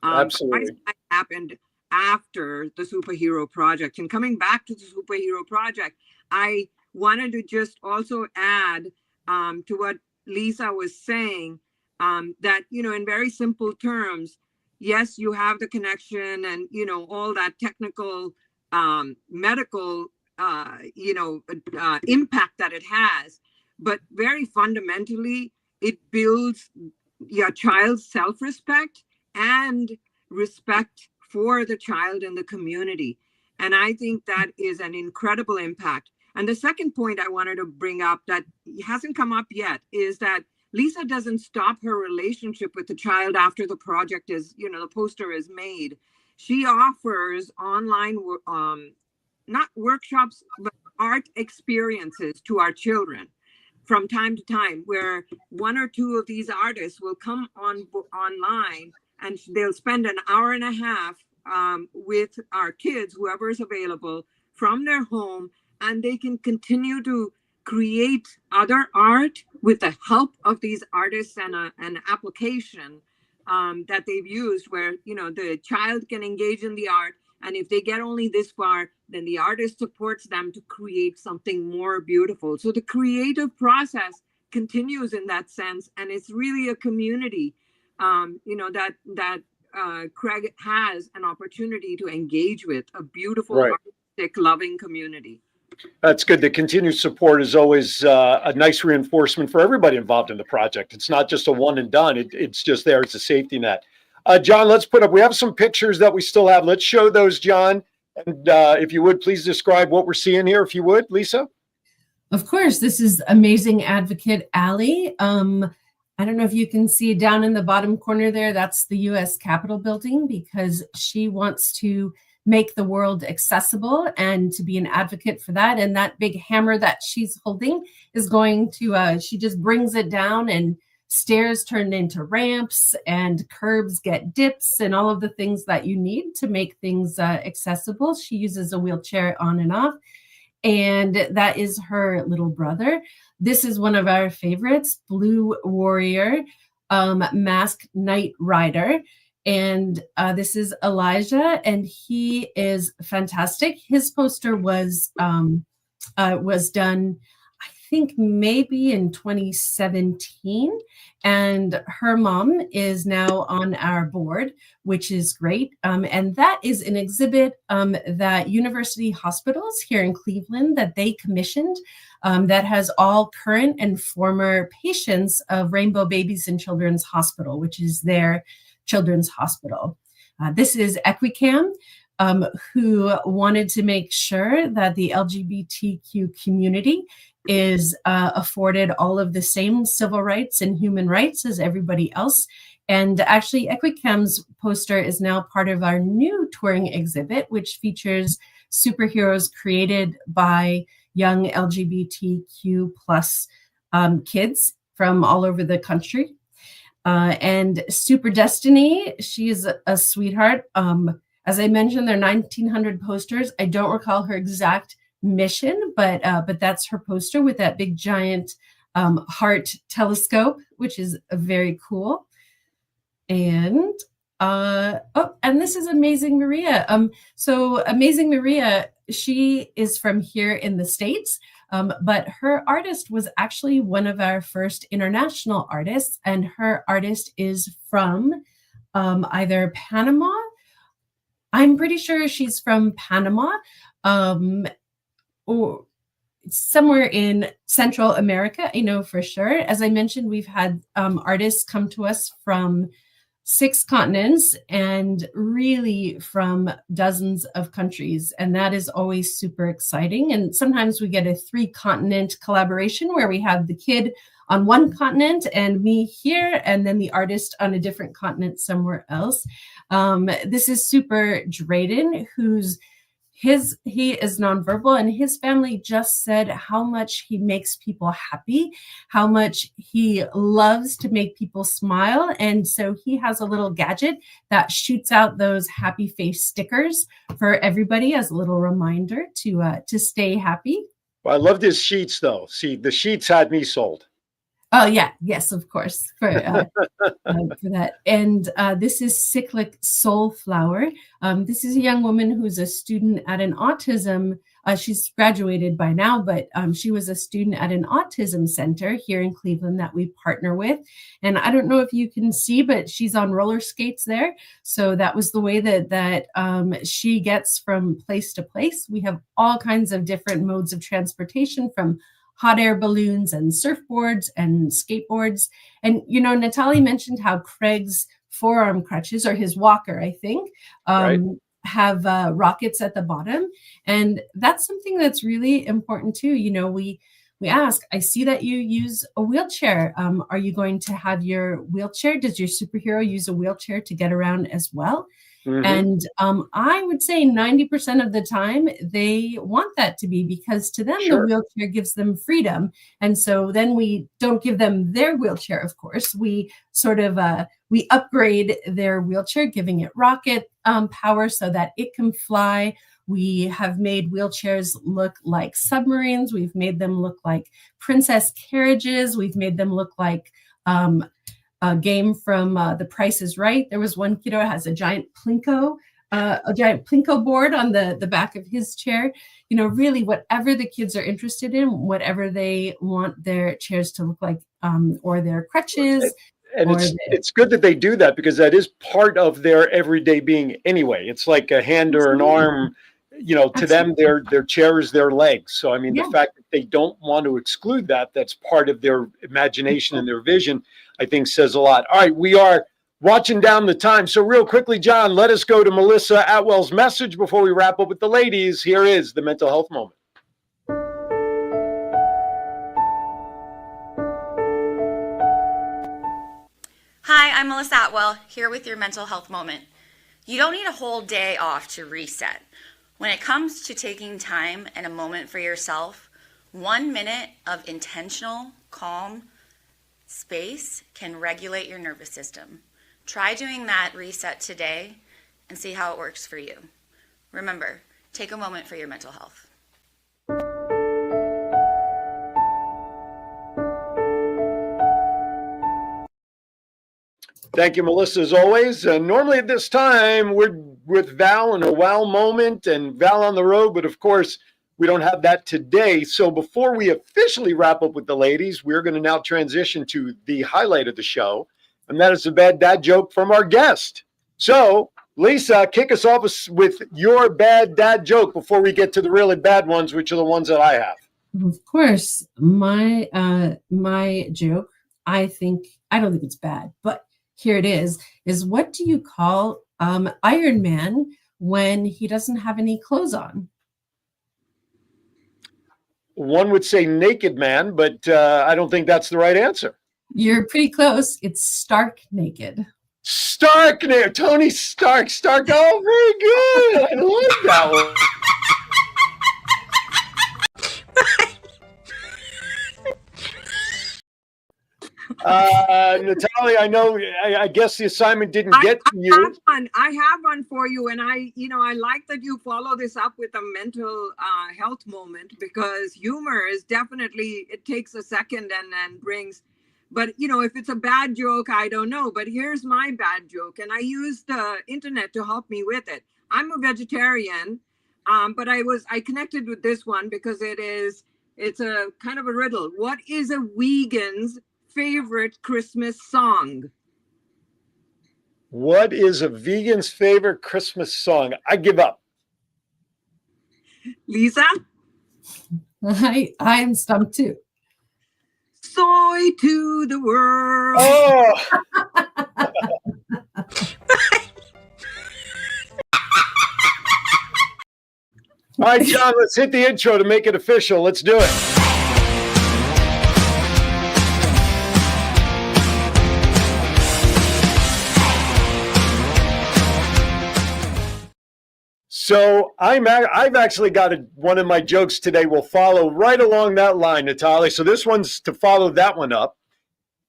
Absolutely. Rising Heights happened after the Superhero Project. And coming back to the Superhero Project, I wanted to just also add to what Lisa was saying, that, in very simple terms, yes, you have the connection and, all that technical, medical, impact that it has. But very fundamentally, it builds your child's self-respect and respect for the child in the community. And I think that is an incredible impact. And the second point I wanted to bring up that hasn't come up yet is that Lisa doesn't stop her relationship with the child after the project is, the poster is made. She offers online, not workshops, but art experiences to our children from time to time, where one or two of these artists will come online and they'll spend an hour and a half with our kids, whoever is available, from their home, and they can continue to create other art with the help of these artists and an application that they've used, where the child can engage in the art, and if they get only this far, then the artist supports them to create something more beautiful. So the creative process continues in that sense, and it's really a community that Craig has an opportunity to engage with, a beautiful, artistic, loving community. That's good. The continued support is always a nice reinforcement for everybody involved in the project. It's not just a one and done. It's just there as a safety net. John, we have some pictures that we still have. Let's show those, John. And if you would, please describe what we're seeing here, if you would, Lisa. Of course, this is amazing advocate Allie. I don't know if you can see down in the bottom corner there, that's the U.S. Capitol building, because she wants to make the world accessible and to be an advocate for that. And that big hammer that she's holding is going to, she just brings it down and stairs turned into ramps and curbs get dips and all of the things that you need to make things accessible. She uses a wheelchair on and off. And that is her little brother. This is one of our favorites, Blue Warrior, Masked Knight Rider. And this is Elijah, and he is fantastic. His poster was done, I think maybe in 2017, and her mom is now on our board, which is great. And that is an exhibit that University Hospitals here in Cleveland that they commissioned that has all current and former patients of Rainbow Babies and Children's Hospital, which is their children's hospital. This is Equicam, who wanted to make sure that the LGBTQ community is afforded all of the same civil rights and human rights as everybody else. And actually, Equicam's poster is now part of our new touring exhibit, which features superheroes created by young LGBTQ plus kids from all over the country. And Super Destiny, she's a sweetheart. As I mentioned, there are 1,900 posters. I don't recall her exact mission, but that's her poster with that big giant heart telescope, which is very cool. And and this is Amazing Maria. So Amazing Maria, she is from here in the States, but her artist was actually one of our first international artists, and her artist is from either Panama. I'm pretty sure she's from Panama, or somewhere in Central America, I know for sure. As I mentioned, we've had artists come to us from 6 continents and really from dozens of countries. And that is always super exciting. And sometimes we get a 3-continent collaboration where we have the kid on one continent and me here, and then the artist on a different continent somewhere else. This is Super Drayden, he is nonverbal, and his family just said how much he makes people happy, how much he loves to make people smile. And so he has a little gadget that shoots out those happy face stickers for everybody as a little reminder to stay happy. Well, I loved his sheets, though. See, the sheets had me sold. Oh, yeah. Yes, of course. For that. And this is Cyclic Soulflower. This is a young woman who's a student at an autism. She's graduated by now, but she was a student at an autism center here in Cleveland that we partner with. And I don't know if you can see, but she's on roller skates there. So that was the way that she gets from place to place. We have all kinds of different modes of transportation, from hot air balloons and surfboards and skateboards. And, you know, Natalie mentioned how Craig's forearm crutches, or his walker, I think, Right. have rockets at the bottom. And that's something that's really important too. You know, we ask, I see that you use a wheelchair. Are you going to have your wheelchair? Does your superhero use a wheelchair to get around as well? Mhm. And I would say 90% of the time they want that to be, because to them, Sure. the wheelchair gives them freedom. And so then we don't give them their wheelchair, of course. We sort of, we upgrade their wheelchair, giving it rocket power so that it can fly. We have made wheelchairs look like submarines. We've made them look like princess carriages. We've made them look like a game from The Price is Right. There was one kiddo that has a giant Plinko board on the back of his chair. You know, really whatever the kids are interested in, whatever they want their chairs to look like, or their crutches. And it's good that they do that, because that is part of their everyday being anyway. It's like a hand or an arm. You know, to them, their chair is their legs. So, I mean, the fact that they don't want to exclude that, that's part of their imagination and their vision, I think says a lot. All right, we are watching down the time. So real quickly, John, let us go to Melissa Atwell's message before we wrap up with the ladies. Here is the mental health moment. Hi, I'm Melissa Atwell, here with your mental health moment. You don't need a whole day off to reset. When it comes to taking time and a moment for yourself, 1 minute of intentional, calm, Space can regulate your nervous system. Try doing that reset today and see how it works for you. Remember, take a moment for your mental health. Thank you, Melissa, as always. Normally at this time, we're with Val in a wow moment and Val on the road, but of course, we don't have that today. So before we officially wrap up with the ladies, we're going to now transition to the highlight of the show, and that is the bad dad joke from our guest. So, Lisa, kick us off with your bad dad joke before we get to the really bad ones, which are the ones that I have. Of course, my joke, I don't think it's bad, but here it is what do you call Iron Man when he doesn't have any clothes on? One would say naked man, but I don't think that's the right answer. You're pretty close. It's stark naked. Stark naked. Tony Stark. Oh, very good. I like that one. Natalia, I know. I guess the assignment didn't get to you. I have one for you, and I like that you follow this up with a mental health moment, because humor is definitely, it takes a second and then brings. But if it's a bad joke, I don't know. But here's my bad joke, and I used the internet to help me with it. I'm a vegetarian, but I connected with this one because it's a kind of a riddle. What is a vegan's favorite Christmas song? What is a vegan's favorite Christmas song? I give up. Lisa? I am stumped too. Soy to the world. Oh! All right, John, let's hit the intro to make it official. Let's do it. So I've actually got one of my jokes today will follow right along that line, Natalia. So this one's to follow that one up.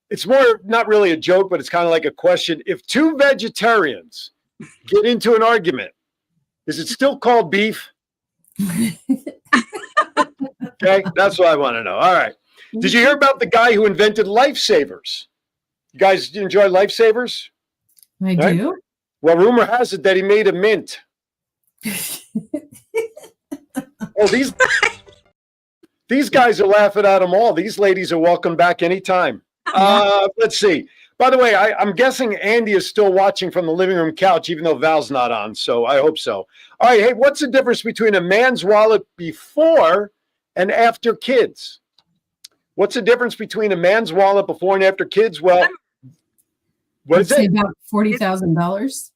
It's more not really a joke, but it's kind of like a question. If two vegetarians get into an argument, is it still called beef? Okay, that's what I want to know. All right. Did you hear about the guy who invented lifesavers? You guys enjoy lifesavers? I do. Well, rumor has it that he made a mint. Oh, these guys are laughing at them all. These ladies are welcome back anytime. Let's see. By the way, I'm guessing Andy is still watching from the living room couch, even though Val's not on. So I hope so. All right. Hey, what's the difference between a man's wallet before and after kids? What's the difference between a man's wallet before and after kids? Well, what is it? About $40,000.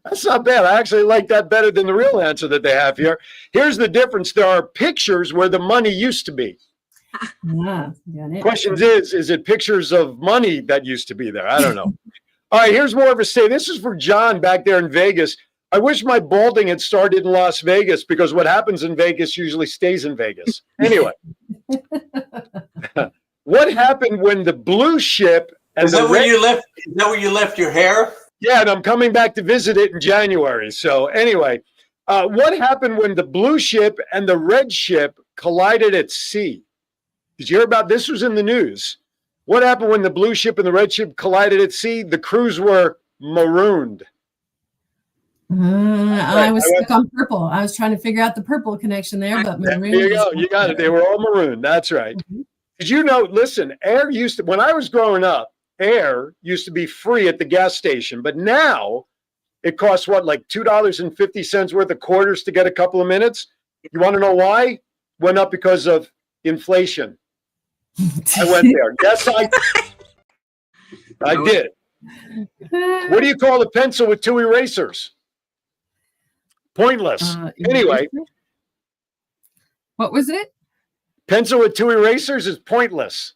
That's not bad. I actually like that better than the real answer that they have here. Here's the difference. There are pictures where the money used to be. Question is it pictures of money that used to be there? I don't know. All right, here's more of a say. This is for John back there in Vegas. I wish my balding had started in Las Vegas, because what happens in Vegas usually stays in Vegas. Anyway, what happened when the blue ship and Is that where you left your hair? Yeah, and I'm coming back to visit it in January. So anyway, what happened when the blue ship and the red ship collided at sea? Did you hear about this? Was in the news. What happened when the blue ship and the red ship collided at sea? The crews were marooned. I was stuck on purple. I was trying to figure out the purple connection there, but maroon. There you go. You got it. They were all marooned. That's right. Mm-hmm. Did you know? Listen, air used to, when I was growing up, air used to be free at the gas station, but now it costs what, like $2.50 worth of quarters to get a couple of minutes? You want to know why? Went up because of inflation. I went there. Yes, I did. What do you call a pencil with two erasers? Pointless. Anyway. What was it? Pencil with two erasers is pointless.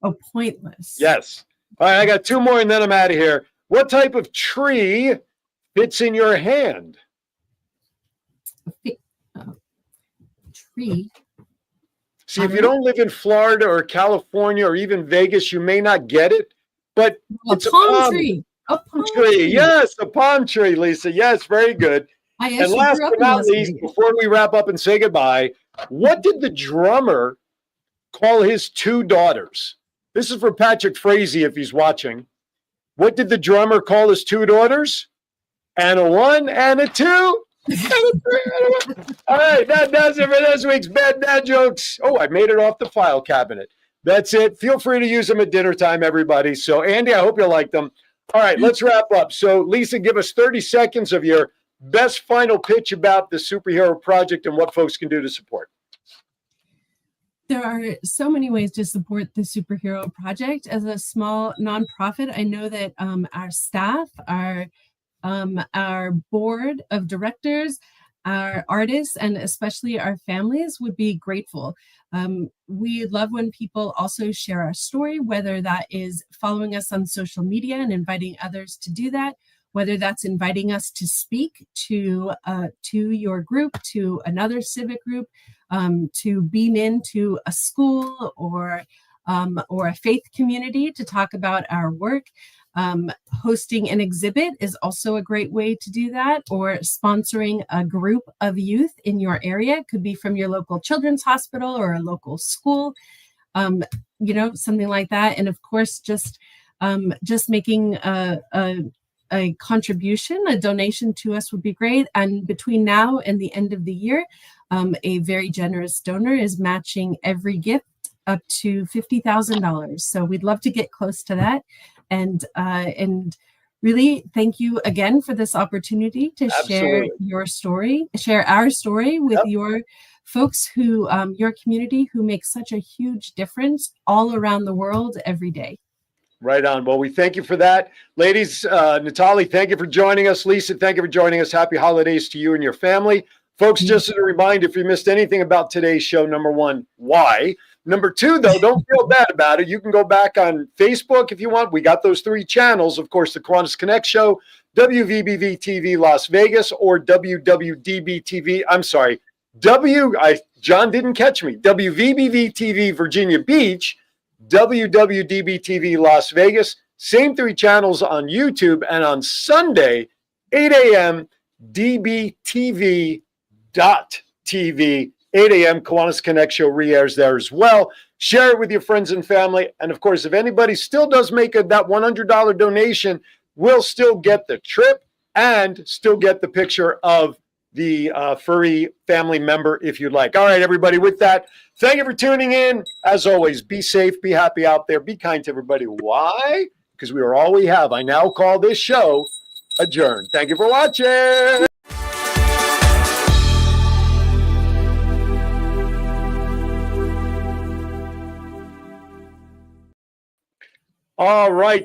Oh, pointless. Yes. All right, I got two more and then I'm out of here. What type of tree fits in your hand? Tree. See, if you don't live in Florida or California or even Vegas, you may not get it, but it's a palm tree. A palm tree. tree. Yes, a palm tree, Lisa. Yes, very good. And last but not least, before we wrap up and say goodbye, what did the drummer call his two daughters? This is for Patrick Frazee if he's watching. What did the drummer call his two daughters? And a 1 and a 2. And a 3 and a 1. All right, that does it for this week's Bad Dad Jokes. Oh, I made it off the file cabinet. That's it. Feel free to use them at dinner time, everybody. So, Andy, I hope you like them. All right, let's wrap up. So, Lisa, give us 30 seconds of your best final pitch about the Superhero Project and what folks can do to support. There are so many ways to support the Superhero Project. As a small nonprofit, I know that our staff, our board of directors, our artists, and especially our families would be grateful. We love when people also share our story, whether that is following us on social media and inviting others to do that, whether that's inviting us to speak to your group, to another civic group, to beam into a school or a faith community to talk about our work. Hosting an exhibit is also a great way to do that, or sponsoring a group of youth in your area. It could be from your local children's hospital or a local school, something like that. And of course, just making a contribution, a donation to us would be great. And between now and the end of the year, a very generous donor is matching every gift up to $50,000. So we'd love to get close to that. And really, thank you again for this opportunity to share your story, share our story with your folks who, your community who make such a huge difference all around the world every day. Right on. Well, we thank you for that. Ladies, Natalie, thank you for joining us. Lisa, thank you for joining us. Happy holidays to you and your family. Folks, just as a reminder, if you missed anything about today's show, number one, why? Number two, though, don't feel bad about it. You can go back on Facebook if you want. We got those 3 channels. Of course, the Kiwanis Connects show, WVBV TV Las Vegas, or WWDB TV. I'm sorry, John didn't catch me. WVBV TV Virginia Beach, WWDB TV Las Vegas. Same 3 channels on YouTube. And on Sunday, 8 a.m., DBTV.TV. 8 a.m. Kiwanis Connect show re-airs there as well. Share it with your friends and family. And of course, if anybody still does make that $100 donation, we'll still get the trip and still get the picture of the furry family member if you'd like. All right, everybody, with that, thank you for tuning in. As always, be safe, be happy out there, be kind to everybody. Why? Because we are all we have. I now call this show adjourned. Thank you for watching. All right.